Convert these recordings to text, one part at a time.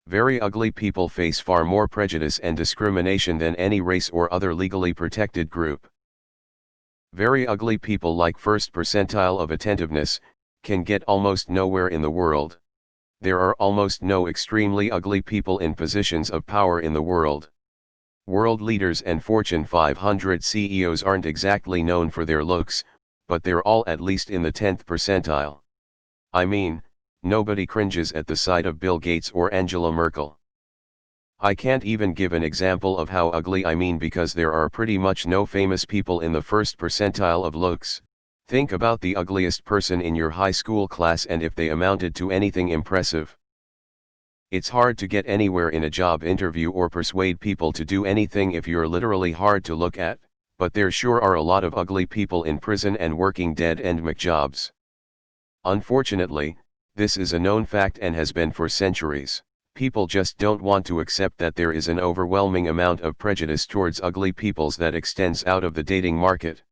Very ugly people face far more prejudice and discrimination than any race or other legally protected group. Very ugly people, like first percentile of attentiveness, can get almost nowhere in the world. There are almost no extremely ugly people in positions of power in the world. World leaders and Fortune 500 CEOs aren't exactly known for their looks, but they're all at least in the 10th percentile. I mean, nobody cringes at the sight of Bill Gates or Angela Merkel. I can't even give an example of how ugly I mean, because there are pretty much no famous people in the first percentile of looks. Think about the ugliest person in your high school class and if they amounted to anything impressive. It's hard to get anywhere in a job interview or persuade people to do anything if you're literally hard to look at, but there sure are a lot of ugly people in prison and working dead-end McJobs. Unfortunately, this is a known fact and has been for centuries. People just don't want to accept that there is an overwhelming amount of prejudice towards ugly peoples that extends out of the dating market.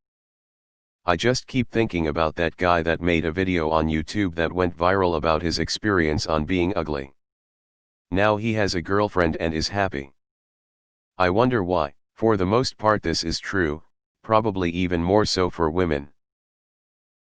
I just keep thinking about that guy that made a video on YouTube that went viral about his experience on being ugly. Now he has a girlfriend and is happy. I wonder why. For the most part this is true, probably even more so for women.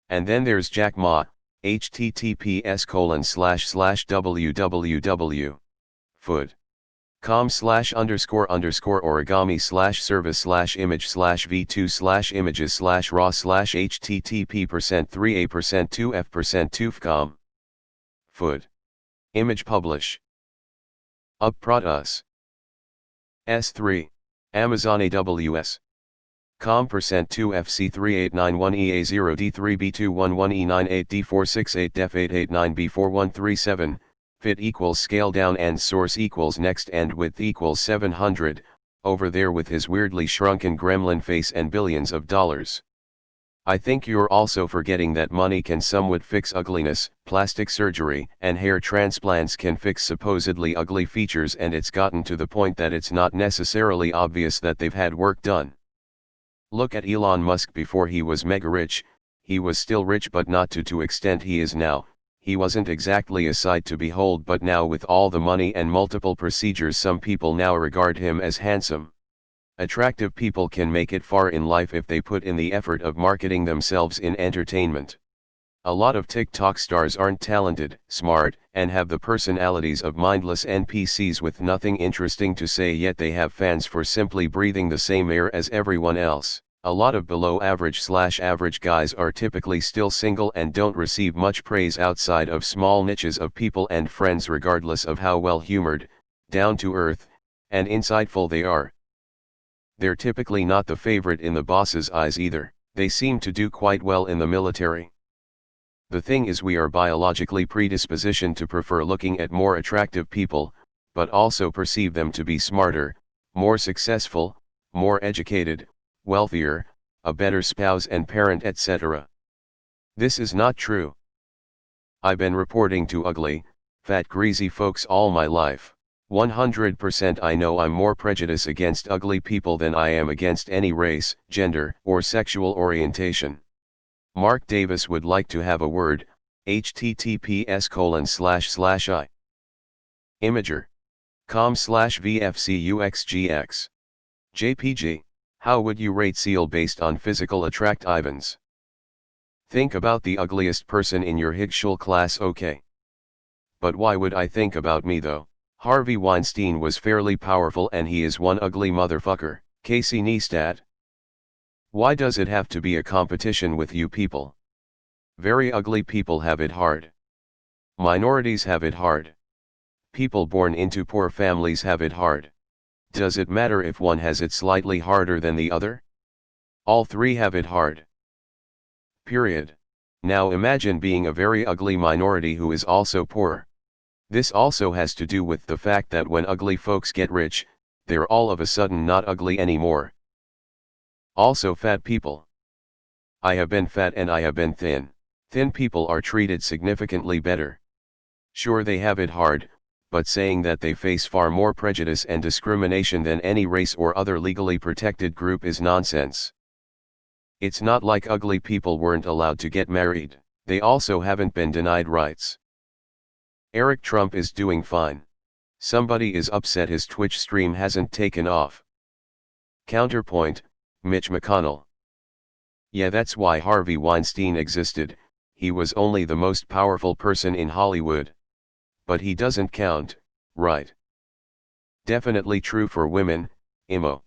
And then there's Jack Ma, https://www.food.com/underscore_origami/service/image/v2/image/raw/http%3a%2f%2f.com. Food. Image publish. Upprod us. S3. Amazon AWS. com%2fc38911EA0D3B211E98D468Def889B4137, fit equals scale down and source equals next and width equals 700, over there with his weirdly shrunken gremlin face and billions of dollars. I think you're also forgetting that money can somewhat fix ugliness. Plastic surgery and hair transplants can fix supposedly ugly features, and it's gotten to the point that it's not necessarily obvious that they've had work done. Look at Elon Musk. Before he was mega rich, he was still rich, but not to extent he is now. He wasn't exactly a sight to behold, but now with all the money and multiple procedures, some people now regard him as handsome. Attractive people can make it far in life if they put in the effort of marketing themselves in entertainment. A lot of TikTok stars aren't talented, smart, and have the personalities of mindless NPCs with nothing interesting to say, yet they have fans for simply breathing the same air as everyone else. A lot of below average/average guys are typically still single and don't receive much praise outside of small niches of people and friends, regardless of how well-humored, down-to-earth, and insightful they are. They're typically not the favorite in the boss's eyes either. They seem to do quite well in the military. The thing is, we are biologically predispositioned to prefer looking at more attractive people, but also perceive them to be smarter, more successful, more educated, wealthier, a better spouse and parent, etc. This is not true. I've been reporting to ugly, fat, greasy folks all my life. 100% I know I'm more prejudiced against ugly people than I am against any race, gender, or sexual orientation. Mark Davis would like to have a word. https://i imager.com/vfcuxgx jpg. How would you rate Seal based on physical attractivance? Think about the ugliest person in your Higschool class, okay? But why would I think about me though? Harvey Weinstein was fairly powerful and he is one ugly motherfucker. Casey Neistat. Why does it have to be a competition with you people? Very ugly people have it hard. Minorities have it hard. People born into poor families have it hard. Does it matter if one has it slightly harder than the other? All three have it hard. Period. Now imagine being a very ugly minority who is also poor. This also has to do with the fact that when ugly folks get rich, they're all of a sudden not ugly anymore. Also fat people. I have been fat and I have been thin. Thin people are treated significantly better. Sure, they have it hard, but saying that they face far more prejudice and discrimination than any race or other legally protected group is nonsense. It's not like ugly people weren't allowed to get married. They also haven't been denied rights. Eric Trump is doing fine. Somebody is upset his Twitch stream hasn't taken off. Counterpoint, Mitch McConnell. Yeah, that's why Harvey Weinstein existed, he was only the most powerful person in Hollywood. But he doesn't count, right? Definitely true for women, Imo.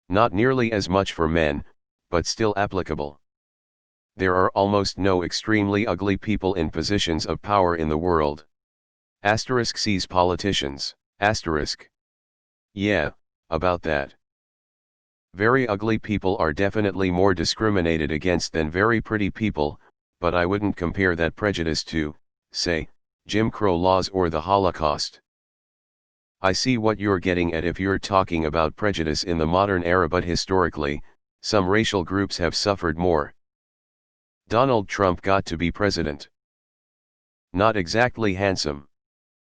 Not nearly as much for men, but still applicable. There are almost no extremely ugly people in positions of power in the world. Asterisk sees politicians, asterisk. Yeah, about that. Very ugly people are definitely more discriminated against than very pretty people, but I wouldn't compare that prejudice to, say, Jim Crow laws or the Holocaust. I see what you're getting at if you're talking about prejudice in the modern era, but historically, some racial groups have suffered more. Donald Trump got to be president. Not exactly handsome.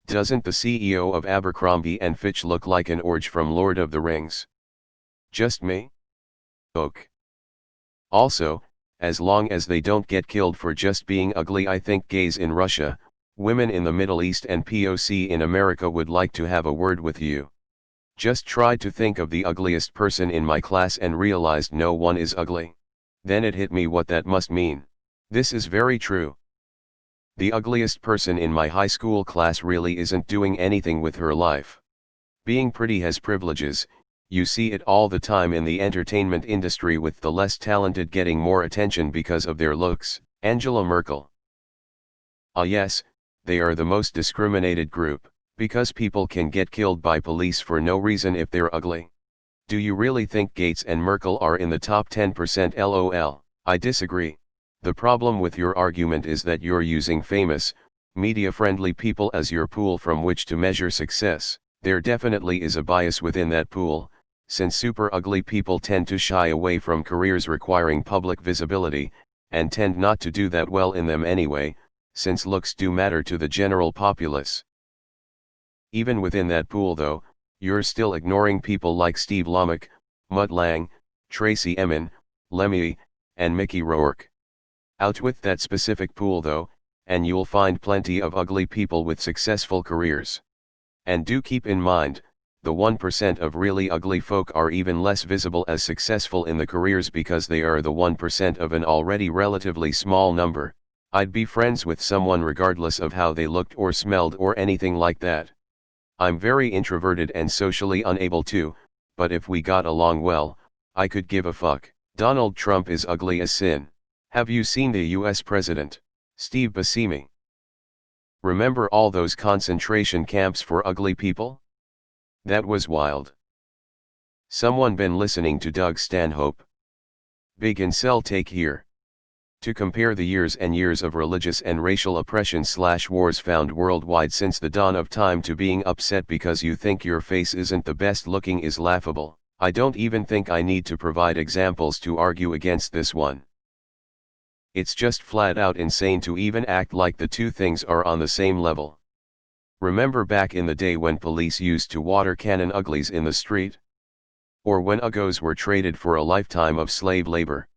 Doesn't the CEO of Abercrombie & Fitch look like an orc from Lord of the Rings? Just me? Ok. Also, as long as they don't get killed for just being ugly, I think gays in Russia, women in the Middle East and POC in America would like to have a word with you. Just tried to think of the ugliest person in my class and realized no one is ugly. Then it hit me what that must mean. This is very true. The ugliest person in my high school class really isn't doing anything with her life. Being pretty has privileges, you see it all the time in the entertainment industry with the less talented getting more attention because of their looks. Angela Merkel. Ah yes, they are the most discriminated group, because people can get killed by police for no reason if they're ugly. Do you really think Gates and Merkel are in the top 10%? LOL, I disagree. The problem with your argument is that you're using famous, media-friendly people as your pool from which to measure success. There definitely is a bias within that pool, since super ugly people tend to shy away from careers requiring public visibility, and tend not to do that well in them anyway, since looks do matter to the general populace. Even within that pool though, you're still ignoring people like Steve Lomack, Mutt Lange, Tracy Emin, Lemmy, and Mickey Rourke. Out with that specific pool though, and you'll find plenty of ugly people with successful careers. And do keep in mind, the 1% of really ugly folk are even less visible as successful in the careers because they are the 1% of an already relatively small number. I'd be friends with someone regardless of how they looked or smelled or anything like that. I'm very introverted and socially unable to, but if we got along well, I could give a fuck. Donald Trump is ugly as sin. Have you seen the US president, Steve Buscemi? Remember all those concentration camps for ugly people? That was wild. Someone been listening to Doug Stanhope? Big incel take here. To compare the years and years of religious and racial oppression/wars found worldwide since the dawn of time to being upset because you think your face isn't the best looking is laughable. I don't even think I need to provide examples to argue against this one. It's just flat out insane to even act like the two things are on the same level. Remember back in the day when police used to water cannon uglies in the street? Or when uggos were traded for a lifetime of slave labor?